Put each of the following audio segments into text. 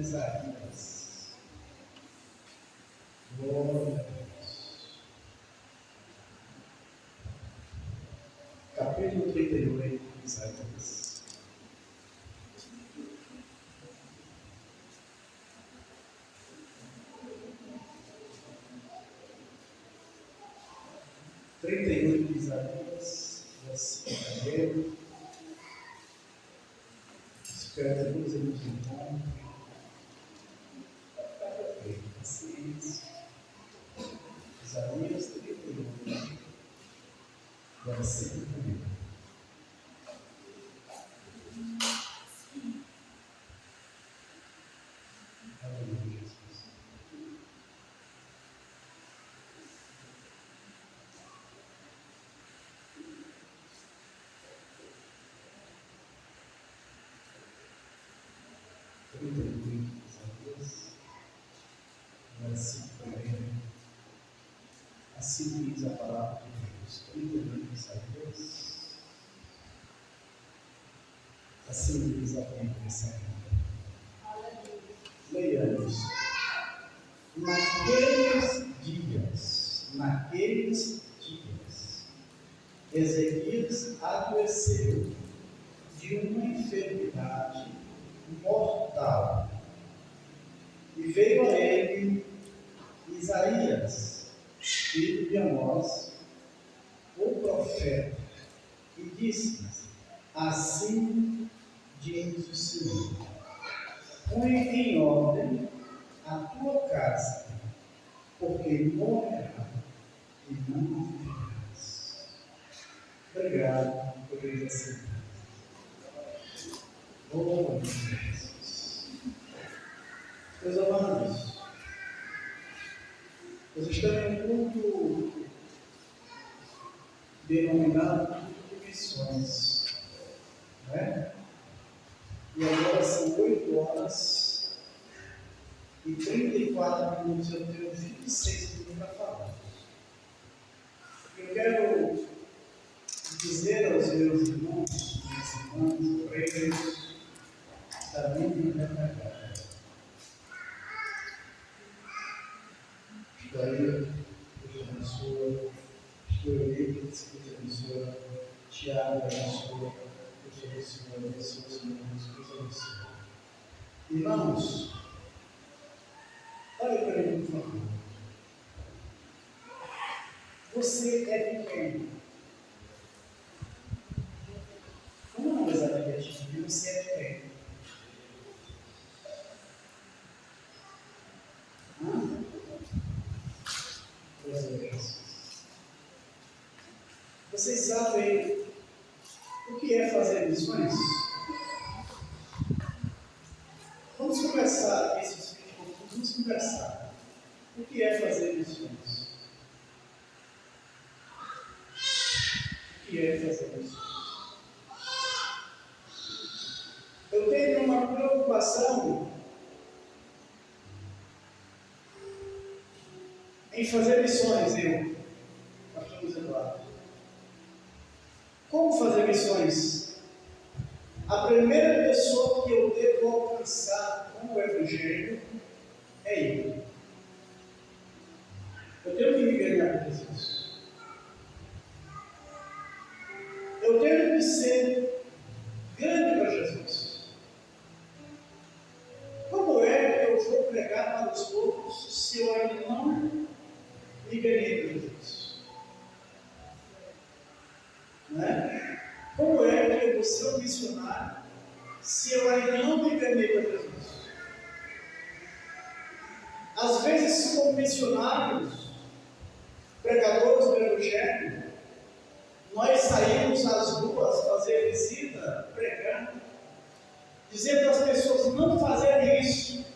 Isaías. Glória a Deus. Capítulo 38 de Isaías. De Isaías, versículo 1. Espero que todos eles encontrem. Paciência. Isaías 38, versículo 1. Aleluia, Jesus. Versículo 1. Assim diz a palavra de Deus. 38 Isaías. Assim diz a palavra do Senhor. Leiamos. Naqueles dias, Ezequias adoeceu de uma enfermidade mortal. E veio a ele Isaías, filho de Amós, o profeta, e disse: assim diz o Senhor: põe em ordem a tua casa, porque morrerá e não viverás. Obrigado por ele assim. Oh, Jesus. Meus amados, nós estamos em um culto denominado culto de missões, não é? E agora são 8 horas e 34 minutos, eu tenho 26 minutos para falar. Eu quero dizer aos meus irmãos, minhas irmãs, presos da Bíblia interpretada. Estou aí, Deus abençoa. Estou aí, Deus abençoa. Tiago abençoa. Deus abençoa. Abençoa os irmãos. Deus abençoa. Irmãos, olha para mim, por favor. Você é de quem? Vamos analisar a negativa. Você é de quem? Vocês sabem o que é fazer missões? Vamos conversar esses vídeos, vamos conversar. O que é fazer missões? O que é fazer missões? Eu tenho uma preocupação em fazer missões, pastor Luiz Eduardo. Como fazer missões? A primeira pessoa que eu devo alcançar com o Evangelho é ele. Eu tenho que me ganhar por Jesus. Eu tenho que ser grande para Jesus. Como é que eu vou pregar para os outros se eu ainda não me ganhei por Jesus? Né? Como é que eu vou ser um missionário se eu ainda não me ganhei para Jesus? Às vezes, como missionários, pregadores do Evangelho, nós saímos às ruas fazer visita, pregando, dizendo às pessoas não fazerem isso,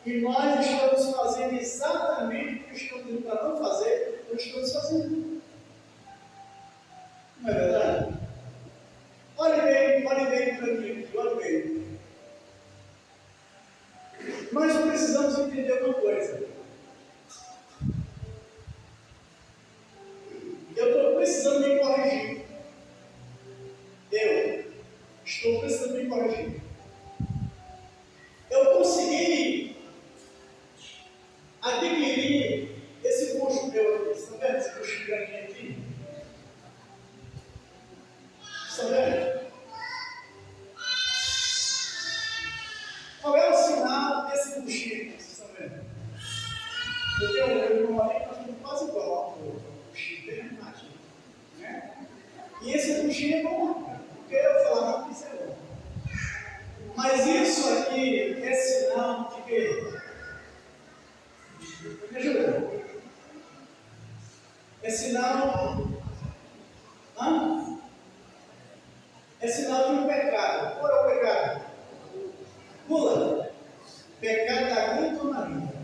e nós estamos fazendo exatamente o que estamos dizendo para não fazer, nós estamos fazendo. Não é verdade? Olhe bem para mim, olhe bem. Nós precisamos entender uma coisa. Eu estou precisando me corrigir. Eu estou precisando me corrigir. Eu consegui bichinho é bom, porque eu falava que isso é bom. Mas isso aqui é sinal de quê? Me ajuda. É sinal. Hã? É sinal de um pecado. Qual é o pecado? Pula. Pecado da glutonaria.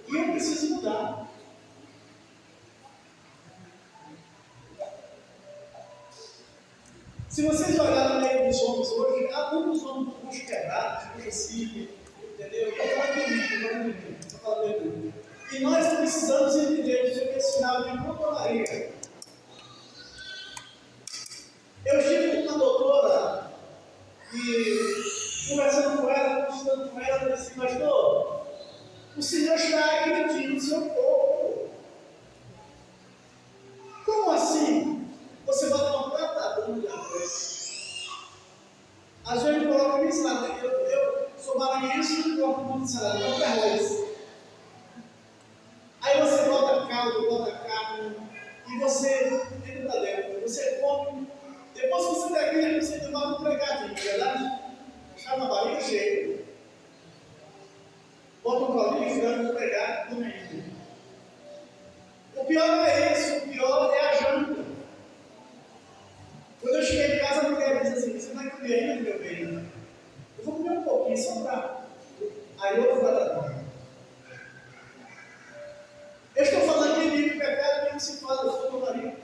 E eu preciso mudar. Se vocês olharem no meio dos homens hoje, há muitos homens com bucho quebrado, bucho assim, entendeu? Eu falo estou falando de mim. E nós precisamos entender sobre esse sinal de glutonaria. Eu estive com uma doutora e conversando com ela, conversando com ela, eu disse, pastor, o Senhor está agredindo o seu corpo. Como assim? Você vai dar um tratador depois. Às vezes eu coloco em salada. Eu sou maranhense e coloco muito salada, não quero arroz. Aí você bota caldo, bota carne, e você entra pra dentro, você come. Depois que você termina, você tomar um pregadinho, verdade? Deixar na barriga cheia. Bota um colinho de frango, pregado, come ainda. O pior não é isso, o pior é a janta. Quando eu cheguei em casa, a mulher disse assim, você vai comer ainda, meu bem? Eu vou comer um pouquinho, só pra... Aí eu vou dar. Eu estou falando aqui de pecado, que não se fala, eu sou marido.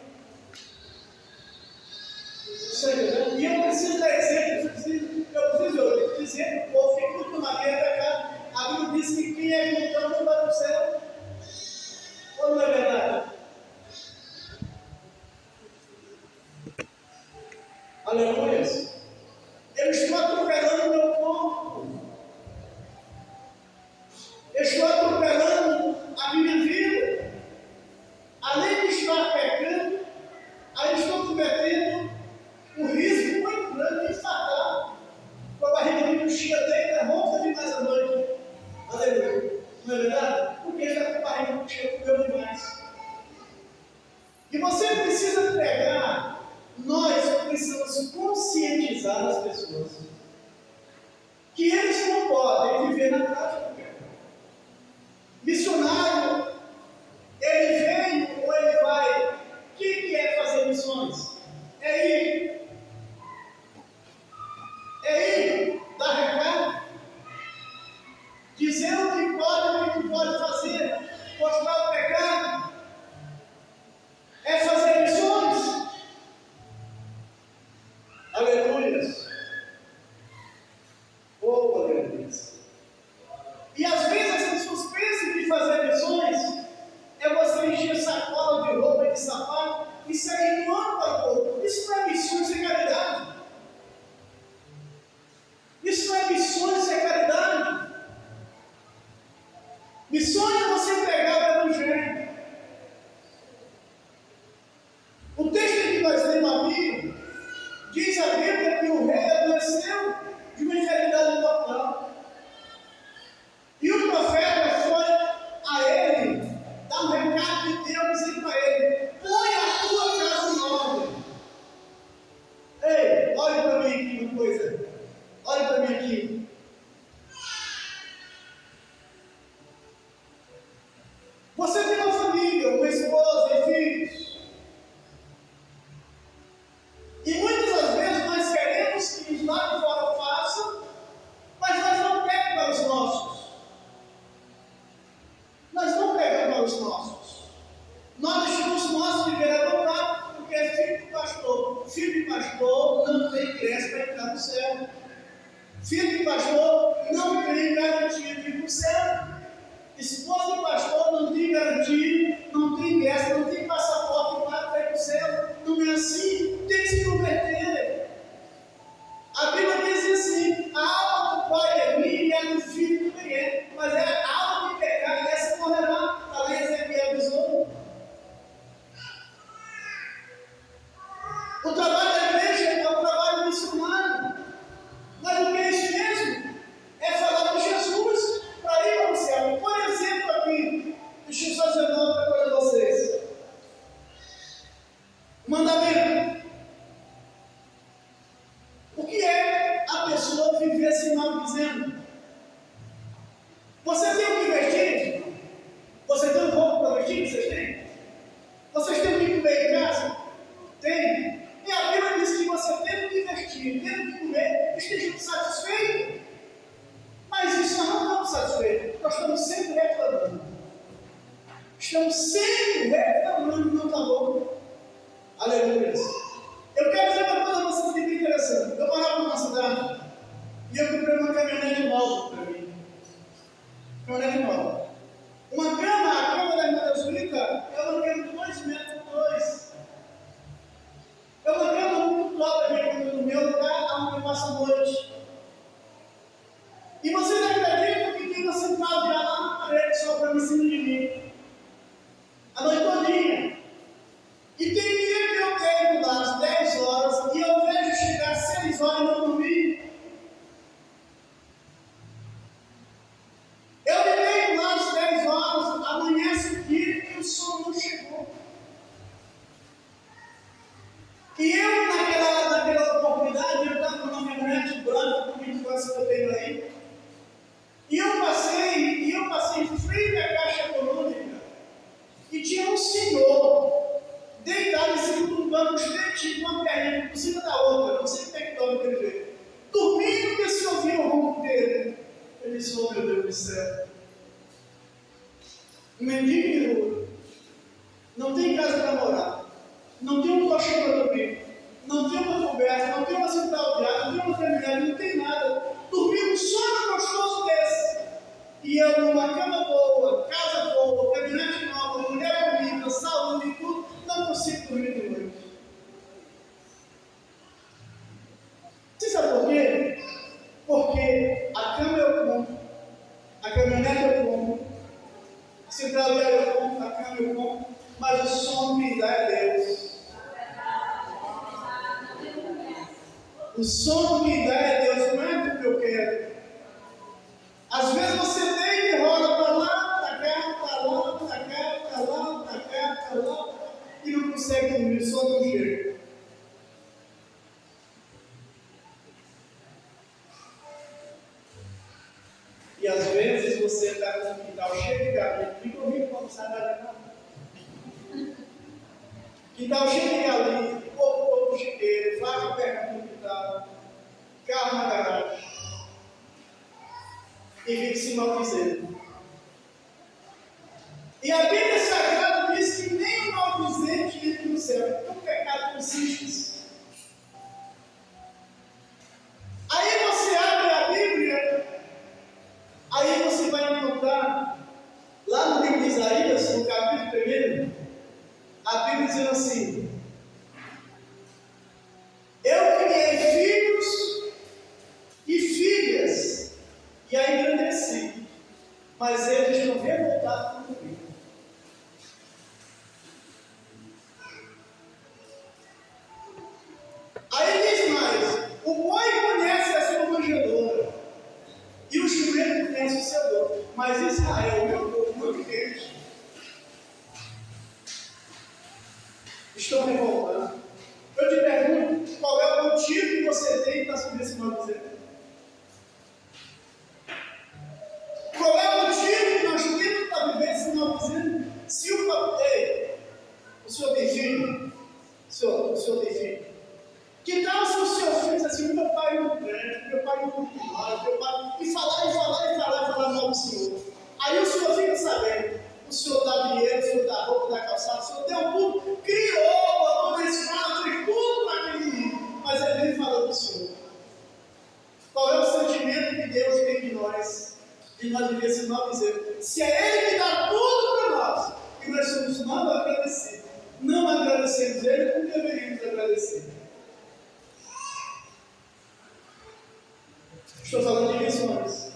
E eu preciso dar exemplo, eu preciso dizer que o povo que tudo na minha pecado. A Bíblia diz que quem é glutão não vai para o céu. Ou não é verdade? Aleluia. Eu estou atropelando o meu corpo. Eu estou atropelando a minha vida. Além de estar pecando, aí estou cometendo um risco muito grande de infartar. Com a barriga muito cheia, deita, volta de mais à noite. Aleluia. Não é verdade? Porque já com a barriga muito cheia, comeu demais. E você precisa pegar, nós precisamos conscientizar as pessoas que eles não podem viver na prática do pecado. Missionário, ele vem ou ele vai? O que é fazer missões? É ir. É ir, dar recado, dizer o que pode e o que não pode fazer, mostrar o pecado, é fazer missões. Aleluia. Oh, aleluia. E às vezes as pessoas pensam que fazer missões é você encher sacola de roupa e de sapato e sair do ano para o outro. Isso não é missões, isso é caridade. Isso não é missões, isso é caridade. Missões é você pregar o Evangelho. O texto que nós lemos aqui diz a Bíblia que o rei adoeceu de uma enfermidade mortal. E o profeta foi a ele dar um recado de Deus dizendo para ele: põe a tua casa em ordem. Ei, olhe para mim aqui uma coisa. Olhe para mim aqui. Você tem uma família, uma esposa e filhos. E muitas das vezes nós queremos que os lá de fora façam, mas nós não pegamos para os nossos. Nós não pegamos para os nossos. Nós deixamos os nossos viver adotados, porque é filho de pastor. Filho de pastor não tem ingresso para entrar no céu. Filho de pastor não tem garantia de ir para o céu. Esposa de pastor não tem garantia, não tem ingresso, não tem passaporte para ir para o céu. Não é assim, tem que se converter. A Bíblia diz assim: a alma do pai é minha e a do filho também é. Mas é a alma que pecar, essa morrerá. Está lá em Ezequiel 18. O trabalho da igreja é um trabalho missionário. Mas o que é isso mesmo? É falar de Jesus para ir para o céu. Por exemplo, aqui, deixa eu só dizer uma coisa para vocês. Mandamento. comprei uma caminhonete nova para mim. Caminhonete nova. Uma cama, a cama da irmã Zurita, é uma cama de 2 metros por 2. É uma cama muito top aqui no meu lugar, onde eu passo a noite. E vocês acreditam que tem uma central de ar lá na parede só para me cima de mim? A noite todinha. E tem dia que eu deito lá às 10 horas e eu vejo chegar às 6 horas e não dormir. Eu me deito lá às 10 horas, amanhece o dia e o sono não chegou. E eu, naquela oportunidade, eu estava numa caminhonete branca, com 24 que eu tenho aí, e eu passei em frente à Caixa Econômica, e tinha um senhor deitado em cima de um banco estreitinho, com uma perninha por cima da outra, não sei como é que dorme aquele jeito, dormindo, que se ouvia o ronco dele. Eu disse: oh meu Deus do céu, um mendigo de rua, não tem casa para morar, não tem um colchão para dormir, não tem uma coberta, não tem uma central de ar, não tem uma caminhada, não tem nada, dormir um sono gostoso desse. E eu numa cama boa, casa boa, caminhonete nova, mulher bonita, saúde e tudo, não consigo dormir de noite. Você sabe por quê? Porque a cama eu compro, a caminhonete eu compro, a central de ar eu compro, a cama eu compro, mas o sono que dá é Deus. O sono que dá é Deus, não é porque eu quero. Às vezes você deita e rola para lá, para cá, para lá, para cá, para lá, para cá, para lá, e não consegue dormir, o sono não chega. E às vezes você está com um quintal cheio de galinha, fica comigo quando sai da cama. Quintal cheio de galinha, pouco chiqueiro, vaca perto do quintal, carro na garagem. E vive se maldizendo. E a Bíblia Sagrada diz que nem o maldizente entra no céu, porque o pecado consiste. Aí você abre a Bíblia, aí você vai encontrar, lá no livro de Isaías, no capítulo 1, a Bíblia dizendo assim: eu criei filhos e filhas, e a engrandeci, mas eles estão revoltados comigo. Aí diz mais: o boi conhece a sua manjedoura, e o jumento conhece o seu dono, mas Israel, meu povo, meu crente, estão revoltados. Eu te pergunto, qual é o motivo que você tem para subir esse maldizendo? Qual é o motivo que nós temos para viver esse maldizendo? Se o papai, o senhor tem filho? O senhor tem filho? Que tal se o seu filho diz assim: meu pai não prende, meu pai não cumpre nós, meu pai. E falar mal do senhor. Aí o senhor fica sabendo: o senhor dá dinheiro, o senhor dá roupa, dá calçado, o senhor deu tudo, criou, botou na escola, fez tudo para aquele menino. Mas ele vem falando do senhor. Qual é o sentimento que Deus tem de nós viver esse maldizendo? Se é Ele que dá tudo para nós, e nós somos mal agradecidos, não agradecemos Ele como deveríamos agradecer. Estou falando de missões.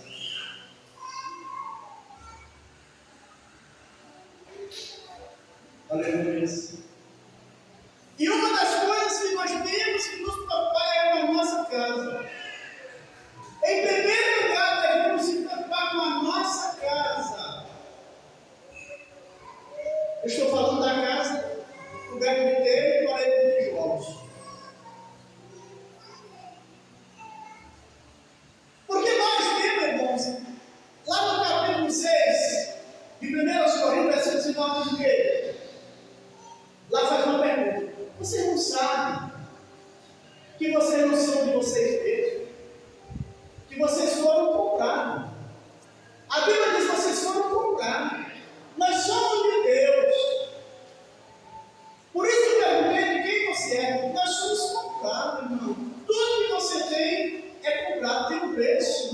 Aleluia. E uma das coisas que nós temos que nos preocupar é com a nossa casa. Em primeiro lugar, devemos nos preocupar com a nossa casa. Eu estou falando da casa, lugar de telha e parede de tijolos. Porque nós temos, irmãos, lá no capítulo 6, de 1 Coríntios, versículo 19, diz o quê? Lá faz uma pergunta: vocês não sabem que vocês não são de vocês mesmos? Que vocês foram comprados? A Bíblia diz que vocês foram comprados. Nós somos de Deus. Por isso eu perguntei de quem você é. Nós somos comprados, irmão. Tudo que você tem é comprado, tem um preço.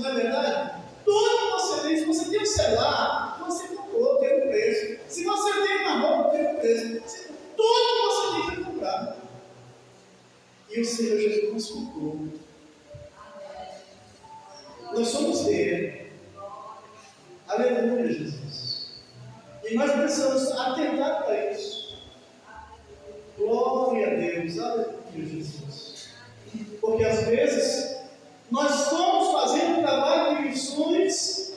E o Senhor Jesus nos comprou. Nós somos dele. Aleluia, Jesus. E nós precisamos atentar para isso. Glória a Deus. Aleluia, Jesus. Porque às vezes nós estamos fazendo trabalho de missões.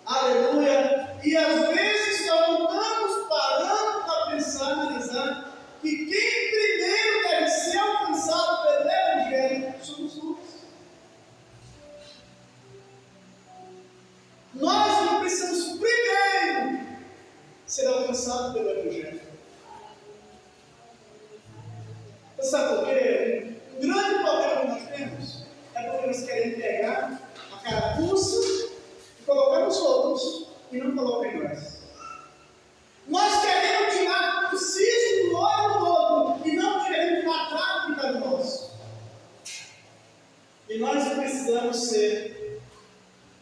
Aleluia. E às vezes não estamos parando para pensar, analisar que quem primeiro deve ser alcançado pelo Evangelho somos nós. Nós não precisamos primeiro ser alcançados pelo Evangelho. Você sabe por quê? O grande problema que nós temos é porque nós queremos pegar a carapuça e colocar nos outros e não colocar em nós. Nós queremos tirar o cisco do olho do outro e não queremos matar o que está no nosso. E nós precisamos ser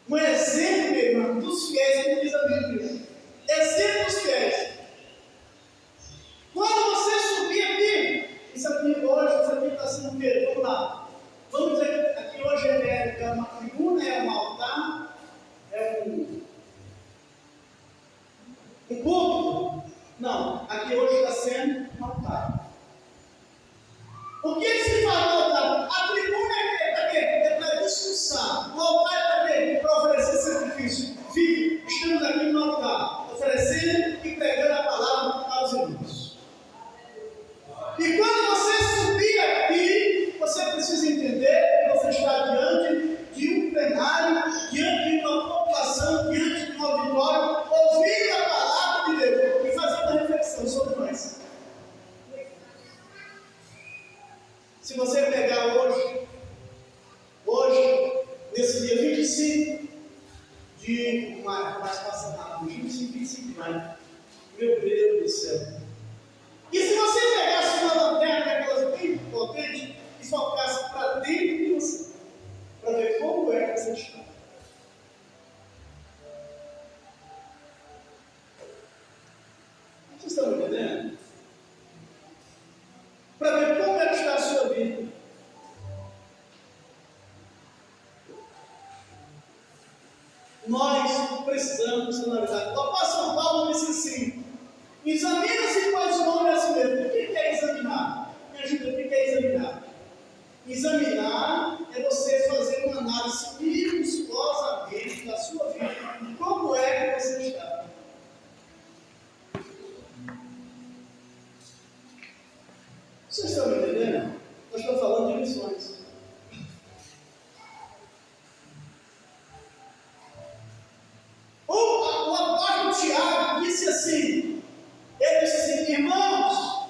um exemplo, meu irmão, dos fiéis, como diz a Bíblia. Exemplo dos fiéis. Quando você subir aqui, isso aqui hoje, isso aqui está sendo o quê? Vamos lá. Vamos dizer que aqui hoje é uma tribuna, é um altar, é um púlpito. Não, aqui hoje está sendo um altar. O que se fala no altar? A tribuna é para quê? É para discussão. O altar é para quê? Para oferecer sacrifício. Vive, estamos aqui no altar, oferecendo e pregando a palavra aos irmãos. E quando você subir aqui, você precisa entender que você está diante de um plenário, diante de uma população, diante de um auditório, ouvindo a palavra de Deus e fazendo uma reflexão sobre nós. Se você pegar hoje, nesse dia 25 de maio, mais passado, 25 de maio, meu Deus do céu. E se você pegasse uma lanterna daquelas bem potentes e focasse para dentro de você, para ver como é que você está. Vocês estão me entendendo? Para ver como é que está a sua vida. Nós precisamos analisar. O apóstolo Paulo disse assim: examina-se quais nome é assim mesmo. O que é examinar? Me ajuda, o que é examinar? Examinar é você fazer uma análise minuciosamente da sua vida. Como é que você está? Vocês estão me entendendo? Nós estamos falando de missões. O apóstolo Tiago disse assim, ele disse assim: irmãos,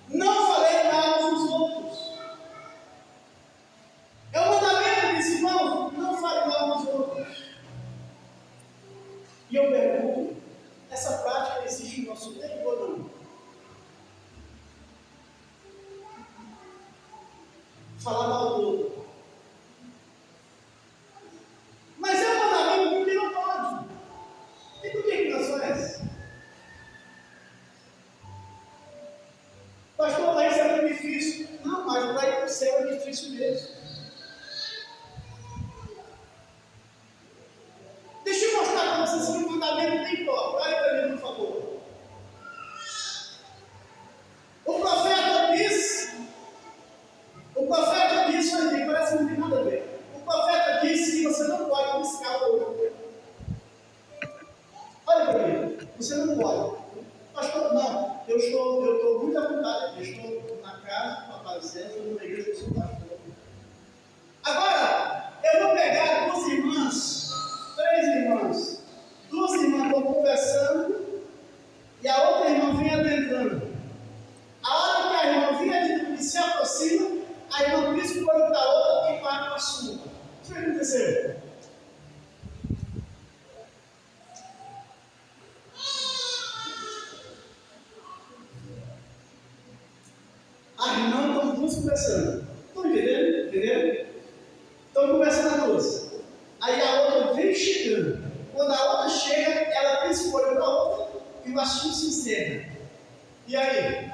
não falei mal uns dos outros. É o mandamento desse irmão, não fale mal uns dos outros. E eu pergunto, essa prática existe no nosso tempo ou não? Falar mal do outro. Mas é um mandamento porque não pode. E por que nós fazemos? Pastor, mas isso é muito difícil. Não, mas para ir para o céu é difícil mesmo. Deixa eu mostrar para vocês que o mandamento tem top. Olha para mim, por favor. O profeta disse, olha, parece que não tem nada a ver. O profeta disse que você não pode piscar o olho. Olha para mim, você não pode. Pastor, não, eu estou muito à vontade, eu estou na casa, com a paciência, numa igreja, eu sou pastor. Agora, eu vou pegar duas irmãs, duas irmãs estão conversando, e a outra irmã vem adentrando. A hora que a irmã vem adentrando e se aproxima, a irmã pisca o olho da outra e para com a sua. O que vai acontecer? A irmã estão duas conversando. Estão entendendo? Estão conversando as duas. Aí a outra vem chegando. Quando a outra chega, ela pisca o olho da outra e o assunto se encerra. E aí?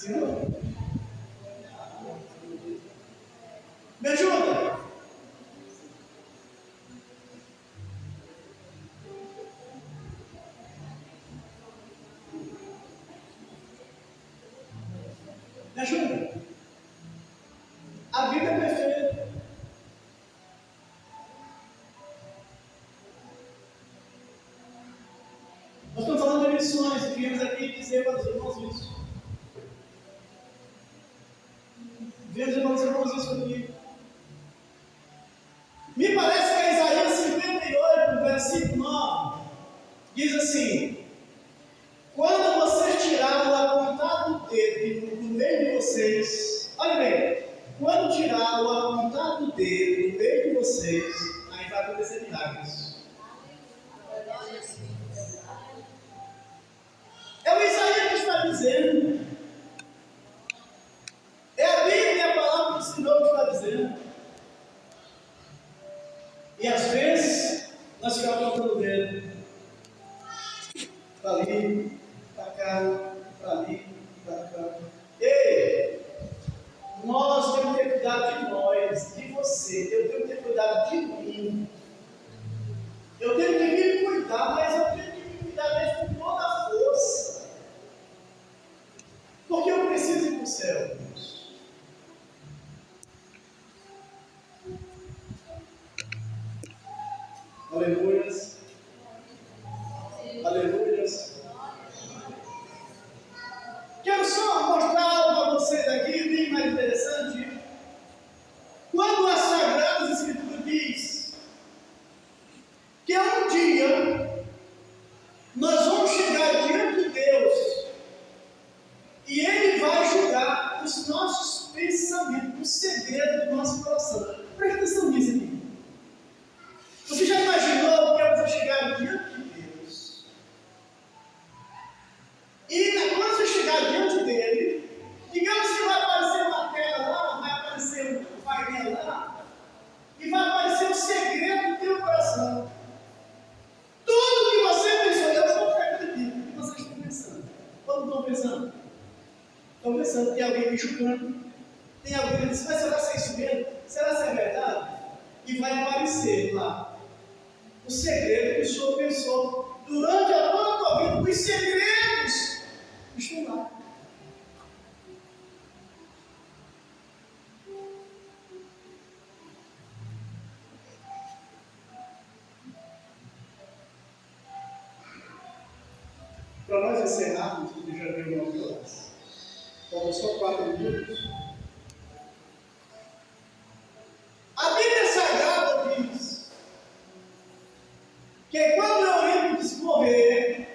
Senhor? Me ajuda! Me ajuda! A Bíblia é perfeita. Nós estamos falando de missões e viemos aqui dizer para os irmãos isso. Viemos dizer para os irmãos isso aqui. Me parece que é Isaías 58, versículo 9, diz assim: quando você tirar o apontado do dedo do meio de vocês, olha bem, quando tirar o apontado do dedo do meio de vocês, aí vai acontecer milagres. É o Isaías que está dizendo. É a Bíblia e a palavra do Senhor que está dizendo. E às vezes nós ficamos apontando o dedo. Para ali, para cá, para ali, para cá. Ei! Nós temos que ter cuidado de nós, de você. Eu tenho que ter cuidado de mim. Eu tenho que me cuidar, mas eu tenho que me cuidar mesmo com toda a força. Porque eu preciso ir para o céu. Aleluias. Aleluias. Quero só mostrar algo para vocês aqui, bem mais interessante. Quando as Sagradas Escrituras diz que um dia nós vamos chegar diante de Deus e Ele vai julgar os nossos pensamentos, os segredos do nosso coração. Presta atenção nisso aqui. Você já imaginou que eu vou chegar diante de Deus? E quando você chegar diante dele, digamos que vai aparecer uma tela lá, vai aparecer um painel lá, e vai aparecer o segredo do teu coração. Tudo que você pensou, eu estou acreditando. O que vocês estão pensando? Como estão pensando? Estão pensando, tem alguém me julgando, tem alguém que diz, mas será que é isso mesmo? Será que é verdade? E vai aparecer lá o segredo que o Senhor pensou durante a toda a tua vida. Os segredos estão lá. Para nós encerrarmos, porque já deu 9 horas, faltam só 4 minutos. A Bíblia Sagrada diz que quando Euripides morrer,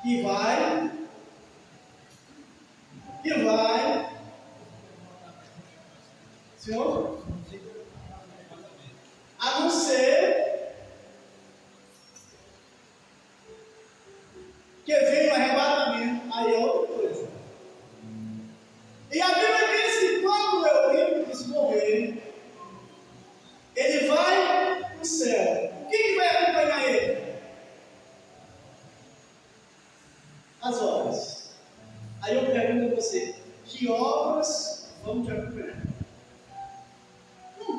que vai, Senhor, a não ser que veio o arrebatamento, aí é outra coisa. E a Bíblia diz que quando Euripides morrer, ele vai para o céu. O que vai acompanhar ele? As obras. Aí eu pergunto a você, que obras vão te acompanhar?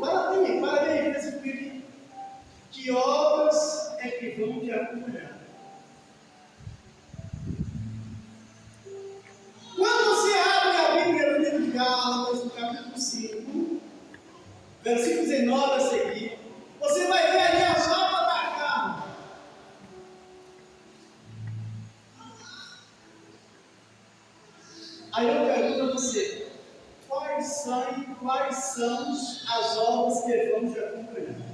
Para bem, pensa comigo. Que obras é que vão te acompanhar? Quando você abre a Bíblia no livro de Gálatas, no capítulo 5, versículo 19 a seguir, você vai ver ali as obras da carne. Aí eu pergunto a você, quais são as obras que vão te acompanhar?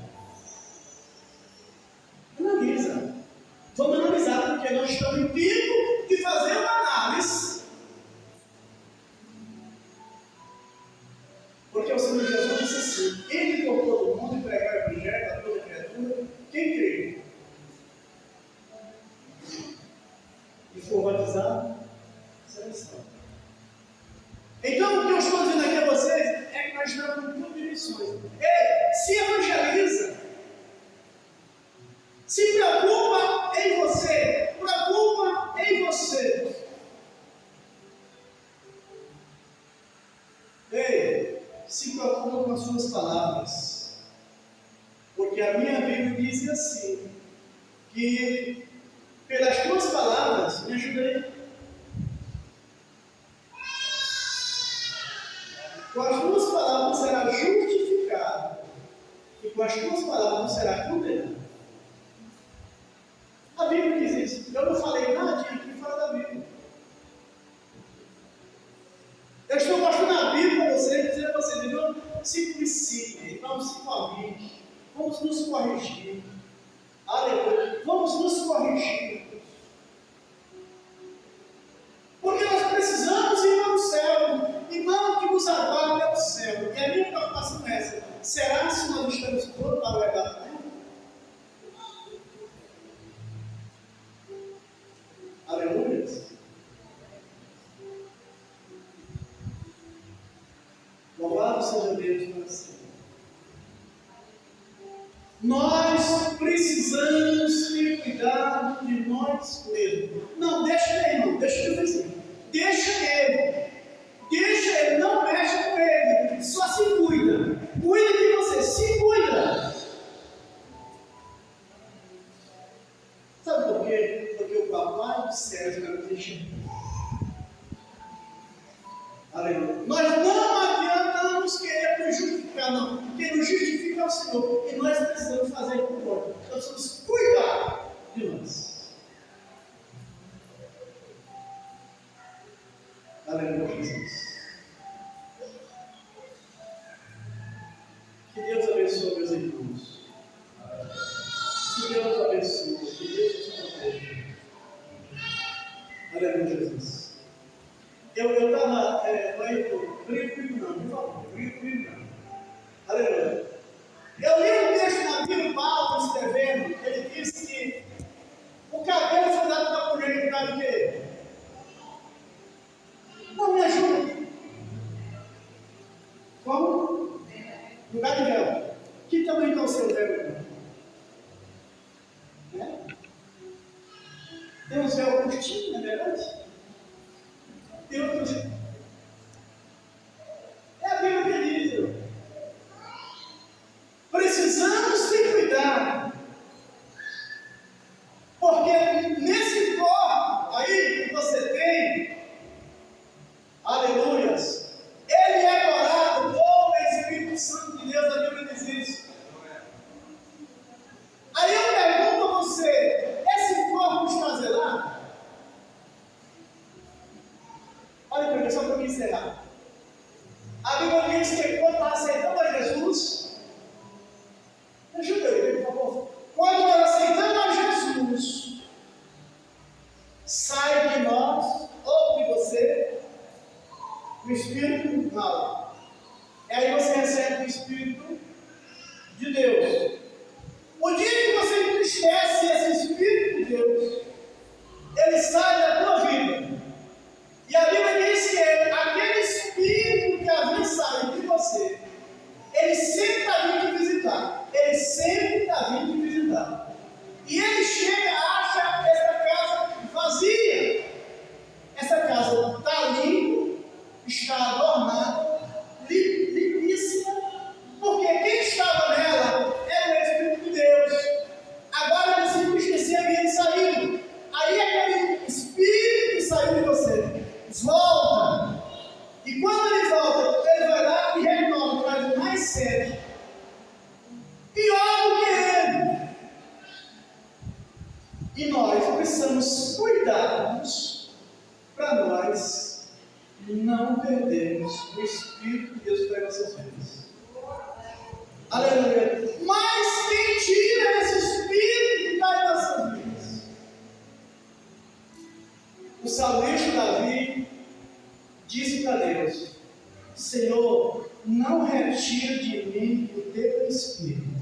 Analisa. Vamos analisar, porque nós estamos em tempo de fazer uma análise. Porque o Senhor Jesus disse assim: Ele por todo mundo e pregar o evangelho a toda criatura, quem crê e for batizado, será salvo. Então, o que eu estou dizendo aqui a vocês é que nós estamos no grupo de missões. Se evangeliza, se preocupa em você, se preocupa com as suas palavras. Porque a minha Bíblia diz assim, que pelas tuas palavras, me ajuda aí. Com as tuas palavras será justificado, e com as tuas palavras será condenado. A Bíblia diz isso. Eu não falei nada aqui fora da Bíblia. Eu estou mostrando a Bíblia para vocês, dizendo a vocês, não se policiem, não se corrigem, vamos nos corrigir. Aleluia, vamos nos corrigir. Porque nós precisamos ir para o céu, e não que nos aguarde ao céu. E a minha preocupação é essa: será se nós estamos prontos para o evangelho? Aleluia. Louvado seja Deus para sempre. Nós precisamos ter cuidado de nós mesmos. Não, deixa ele, irmão, deixa ele assim. Deixa ele, não mexe com ele, só se cuida. Cuida de você, se cuida. Sabe por quê? Porque o papai do céu já nos deixa. Aleluia. Nós não adiantamos querer nos justificar, não. Quem nos justifica é o Senhor. E nós precisamos fazer por nós. Nós precisamos cuidar de nós. Aleluia, Jesus. Que Deus abençoe meus irmãos. Que Deus abençoe. Que Deus nos proteja. Aleluia, Jesus. Eu estava, briga comigo não, por favor, briga comigo não. Aleluia. Eu li um texto na Bíblia, Paulo escrevendo, ele disse que o cabelo foi dado para a mulher, sabe o quê? Não me ajuda. Como? Lugar de véu. Que tamanho está o seu véu? Tem uns véu curtinho, não é verdade? Tem outros. É a Bíblia que diz. Precisamos ter cuidado. Porque nesse corpo aí que você tem, aleluias, ele é adorado pelo Espírito Santo de Deus, a Bíblia diz isso. Aí eu pergunto a você, esse corpo está zelado? Olha para mim, só para me encerrar. A Bíblia diz que quando nós aceitamos a Jesus, ajuda eu, por favor. Quando nós aceitamos a Jesus, sai de nós, ou de você, o Espírito mal. E aí você recebe o Espírito de Deus. O dia que você entristece esse Espírito de Deus, ele sai da tua vida. E a Bíblia diz que aquele Espírito que havia saído de você, ele sempre está vindo te visitar. Ele sempre está vindo te visitar. E ele chega, acha essa casa vazia. Essa casa está limpa, está adornada, limpíssima. Porque quem estava nela era o Espírito de Deus. Agora ele se entristeceu e ele saiu. Aí aquele Espírito que saiu de você volta. E quando ele volta, ele vai lá e renova, traz mais sede. Pior do que ele. E nós precisamos cuidarmos para nós não perdermos o Espírito de Deus para nossas vidas. Aleluia. Mas quem tira esse Espírito que está em nossas vidas? O salmista Davi disse para Deus: Senhor, não retire de mim o teu Espírito.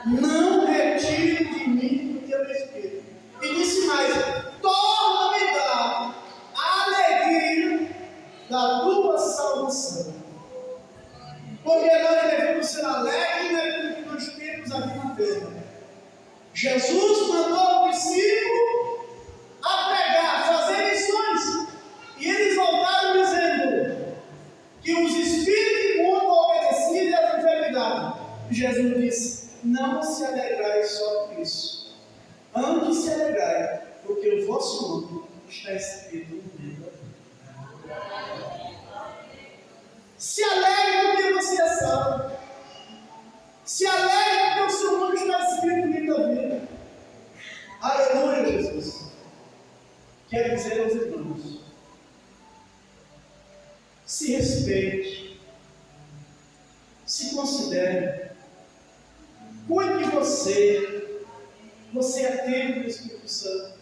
Não retire de mim o teu Espírito. E disse mais: torna-me dar a alegria da tua salvação. Porque nós devemos ser alegres naquilo que nós temos aqui na terra. Jesus mandou o discípulo a pregar, fazer missões. E eles voltaram dizendo que os Espíritos não se alegrai só por isso. Antes se alegrai, porque o vosso nome está escrito no livro da vida. Se alegre porque você é salvo. Se alegre porque o seu nome está escrito no livro da vida. Aleluia, Jesus. Quero dizer aos irmãos, se respeite, se considere, cuide de você é templo do Espírito Santo.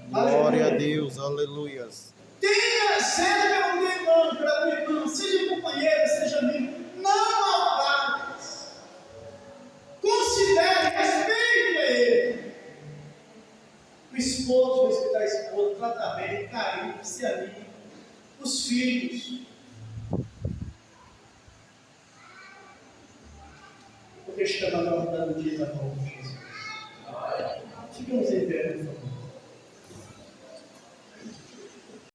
Glória Aleluia. a Deus, aleluias. Tenha zelo pelo teu irmão, pela tua irmã, seja companheiro, seja amigo, não maltrates. Considere, respeite a ele. O esposo, respeitar a esposa, trata bem, carinho, se amigo. Os filhos. Porque estamos aguardando o dia da volta de Jesus. Ficamos em pé.